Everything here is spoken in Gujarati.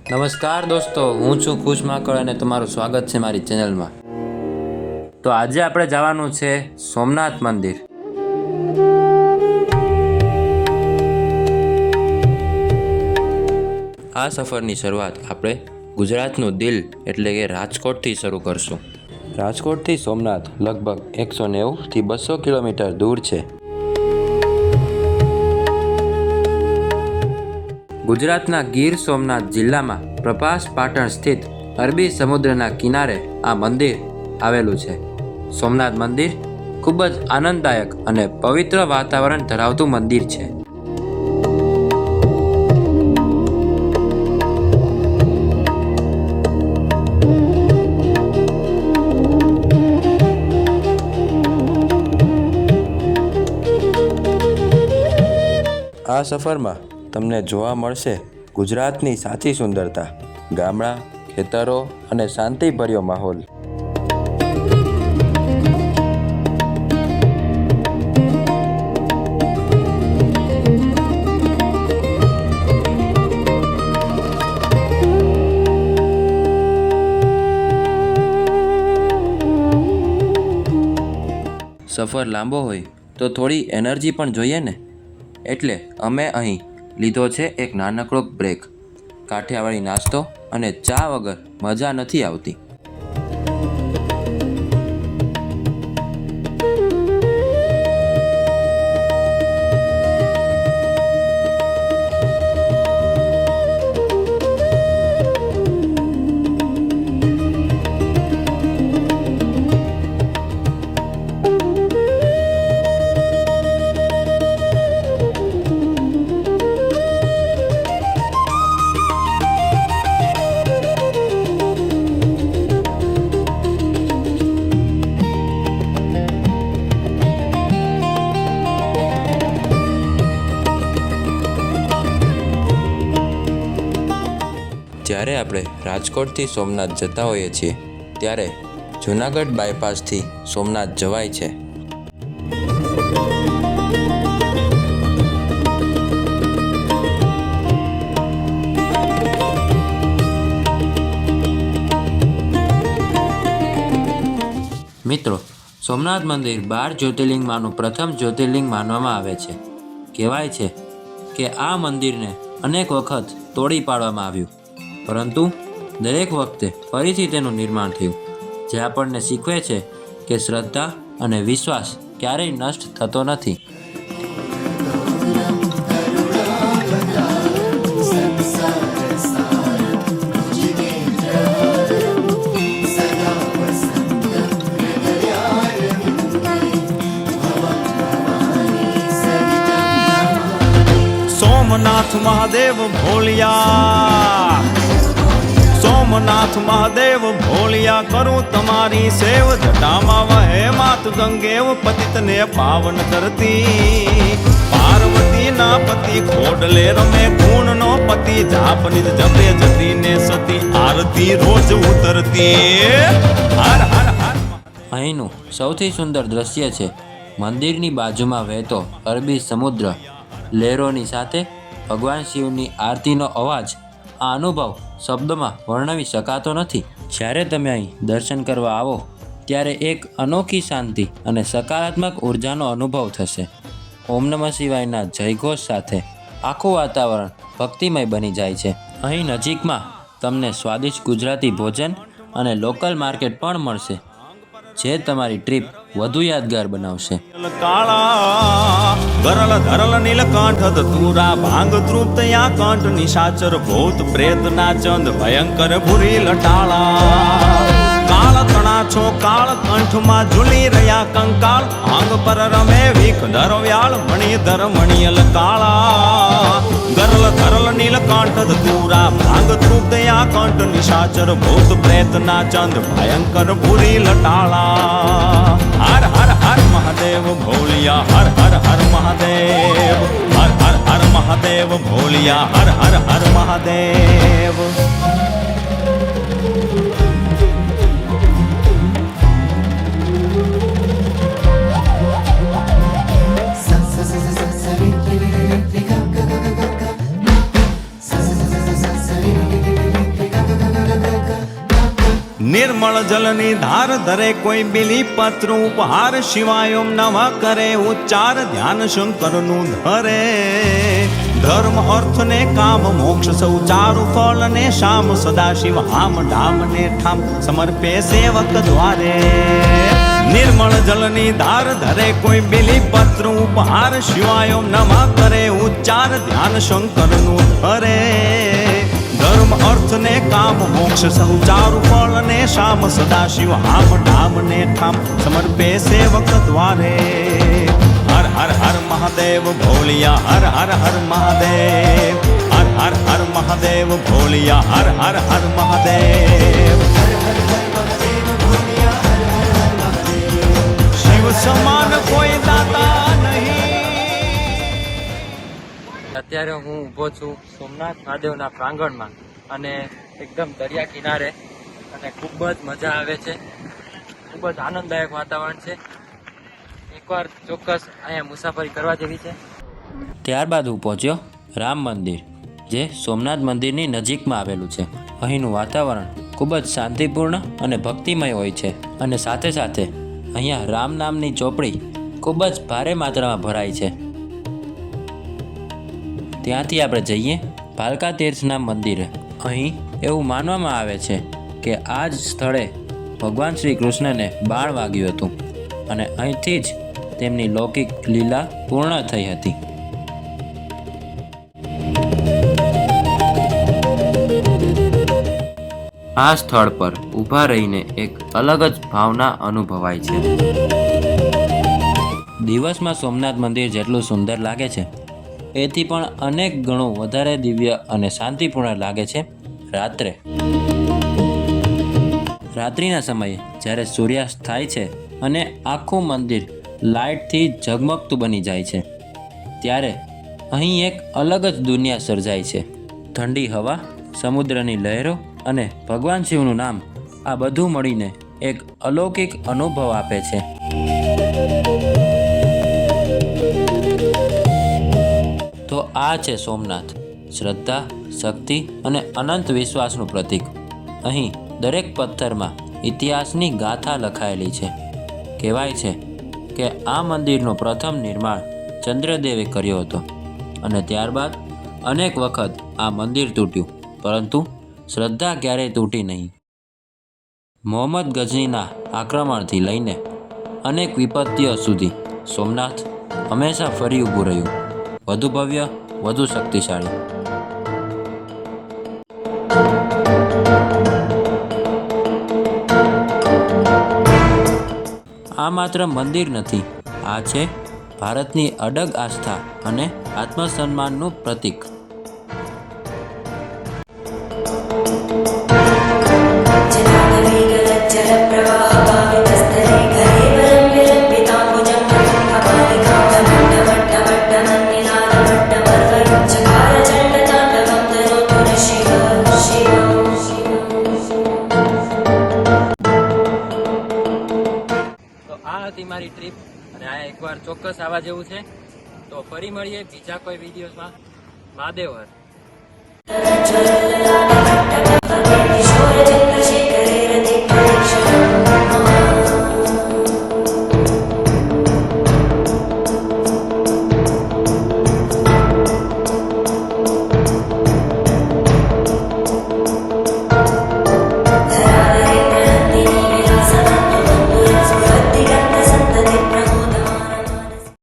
નમસ્કાર દોસ્તો, હું છું ખુશ માકડ અને તમારું સ્વાગત છે મારી ચેનલમાં। તો આજે આપણે જવાનું છે સોમનાથ મંદિર। આ સફરની શરૂઆત આપણે ગુજરાતનું દિલ એટલે કે રાજકોટથી શરૂ કરશું। રાજકોટથી સોમનાથ લગભગ 190 થી 200 કિલોમીટર દૂર છે। ગુજરાતના ગીર સોમનાથ જિલ્લામાં પ્રભાસ પાટણ સ્થિત અરબી સમુદ્રના કિનારે આ મંદિર આવેલું છે। સોમનાથ મંદિર ખૂબ જ આનંદદાયક અને પવિત્ર વાતાવરણ ધરાવતું મંદિર છે। આ સફરમાં તમને જોવા મળશે ગુજરાતની સાચી સુંદરતા, ગામડા, ખેતરો અને શાંતિભર્યો માહોલ। સફર લાંબો હોય તો થોડી એનર્જી પણ જોઈએ ને, એટલે અમે અહીં લીધો છે એક નાનકડો બ્રેક। કાઠિયાવાડી નાસ્તો અને ચા વગર મજા નથી આવતી। જ્યારે આપણે રાજકોટથી સોમનાથ જતા હોઈએ છીએ ત્યારે જૂનાગઢ બાયપાસથી સોમનાથ જવાય છે। મિત્રો, સોમનાથ મંદિર 12 જ્યોતિર્લિંગમાંનું પ્રથમ જ્યોતિર્લિંગ માનવામાં આવે છે। કહેવાય છે કે આ મંદિરને અનેક વખત તોડી પાડવામાં આવ્યું, પરંતુ દરેક વખતે ફરીથી તેનું નિર્માણ થયું, જે આપણને શીખવે છે કે શ્રદ્ધા અને વિશ્વાસ ક્યારેય નષ્ટ થતો નથી। सोमनाथ महादेव भोलिया, सोमनाथ महादेव भोलिया, करूं तमारी सेव, जटामा वहे मात गंगेव, पतित ने पावन करती। पार्वती ना पति खोडले रमे, गुण नो पति जाप निज जपे, जती ने सती आरती रोज उतरती। हर हर हर। અહીંનું સૌથી સુંદર દ્રશ્ય છે મંદિરની બાજુમાં વહેતો અરબી સમુદ્ર, લહેરોની સાથે ભગવાન શિવની આરતીનો અવાજ। આ અનુભવ શબ્દોમાં વર્ણવી શકાતો નથી। જ્યારે તમે અહીં દર્શન કરવા આવો ત્યારે એક અનોખી શાંતિ અને સકારાત્મક ઉર્જાનો અનુભવ થશે। ઓમ નમઃ શિવાયના જયઘોષ સાથે આખું વાતાવરણ ભક્તિમય બની જાય છે। અહીં નજીકમાં તમને સ્વાદિષ્ટ ગુજરાતી ભોજન અને લોકલ માર્કેટ પણ મળશે, જે તમારી ટ્રીપ વધુ યાદગાર બનાવશે। કાળા ગરલ ધરલ નીલકંઠ ધતુરા ભાંગ તૃપ્તયા કંઠ નિશાચર ભૂત પ્રેત ના ચંદ ભયંકર ભૂરી લટાળા। કાળ તણા છો કાળ કંઠમાં ઝૂલી રહ્યા કંકાળ, આંગ પર રમે વિખ ધરવ્યાળ મણિધર મણિયલ કાળા। ગરલ ધરલ નીલકંઠ ધતુરા ભાંગ તૃપ્તયા કંઠ નિશાચર ભૂત પ્રેત ના ચંદ ભયંકર ભૂરી લટાળા। હર હર હર મહાદેવ ભોલિયા, હર હર હર મહાદેવ, હર હર હર મહાદેવ ભોલિયા, હર હર હર મહાદેવ। નિર્મળ જલની ધાર ધરે કોઈ બિલી પત્ર ઉપહાર શિવાય ઓમ નમઃ કરે ઉચ્ચાર ધ્યાન શંકરનું ધરે ધર્મ અર્થ ને કામ મોક્ષ સૌ ચારુ ફળ ને શામ સદાશિવ હામ ધામ ને ઠામ સમર્પે સેવક દ્વારે નિર્મળ જલની ધાર ધરે કોઈ બિલી પત્ર ઉપહાર શિવાય ઓમ નમઃ કરે ઉચ્ચાર ધ્યાન શંકરનું ધરે ધર્મ અર્થ ને કામ મોક્ષ સૌ ચારુ ફળ ને શામ સદાશિવ હામ ધામ ને ઠામ સમર્પે સેવક દ્વારે હર હર હર મહાદેવ ભોલિયા હર હર હર મહાદેવ હર હર હર મહાદેવ ભોલિયા હર હર હર મહાદેવ શિવ સમાન કોઈ દાતા નહીં. અત્યારે હું ઊભો છું સોમનાથ મહાદેવના પ્રાંગણમાં અને એકદમ દરિયા કિનારે અને ખૂબ જ મજા આવે છે. ખૂબ જ આનંદદાયક વાતાવરણ છે. એકવાર ચોક્કસ અહીંયા મુસાફરી કરવા જેવી છે. ત્યારબાદ હું પહોંચ્યો રામ મંદિર, જે સોમનાથ મંદિરની નજીકમાં આવેલું છે. અહીંનું વાતાવરણ ખૂબ જ શાંતિપૂર્ણ અને ભક્તિમય હોય છે અને સાથે સાથે અહીંયા રામ નામની ચોપડી ખૂબ જ ભારે માત્રામાં ભરાય છે. ત્યાંથી આપણે જઈએ ભાલકા તીર્થના મંદિરે. અહીં એવું માનવામાં આવે છે કે આ જ સ્થળે ભગવાન શ્રી કૃષ્ણને બાણ વાગ્યું હતું અને અહીંથી જ તેમની લૌકિક લીલા પૂર્ણ થઈ હતી. આ સ્થળ પર ઊભા રહીને એક અલગ જ ભાવના અનુભવાય છે. દિવસમાં સોમનાથ મંદિર જેટલું સુંદર લાગે છે એથી પણ અનેક ગણું વધારે દિવ્ય અને શાંતિપૂર્ણ લાગે છે રાત્રે. રાત્રિના સમયે જ્યારે સૂર્યાસ્ત થાય છે અને આખું મંદિર લાઇટથી ઝગમગતું બની જાય છે ત્યારે અહીં એક અલગ જ દુનિયા સર્જાય છે. ઠંડી હવા, સમુદ્રની લહેરો અને ભગવાન શિવનું નામ, આ બધું મળીને એક અલૌકિક અનુભવ આપે છે. તો આ છે સોમનાથ, શ્રદ્ધા, શક્તિ અને અનંત વિશ્વાસનું પ્રતીક. અહીં દરેક પથ્થરમાં ઇતિહાસની ગાથા લખાયેલી છે. કહેવાય છે કે આ મંદિરનું પ્રથમ નિર્માણ ચંદ્રદેવે કર્યો હતો અને ત્યારબાદ અનેક વખત આ મંદિર તૂટ્યું, પરંતુ શ્રદ્ધા ક્યારેય તૂટી નહીં. મોહમ્મદ ગઝનીના આક્રમણથી લઈને અનેક વિપત્તિઓ સુધી સોમનાથ હંમેશા ફરી ઊભું રહ્યું, વધુ ભવ્ય, વધુ શક્તિશાળી. આ માત્ર મંદિર નથી, આ છે ભારતની અડગ આસ્થા અને આત્મસન્માનનું પ્રતીક. મારી ટ્રીપ અને આ એકવાર ચોક્કસ આવવા જેવું છે. તો ફરી મળીએ બીજા કોઈ વિડીયોમાં. મહાદેવ હર.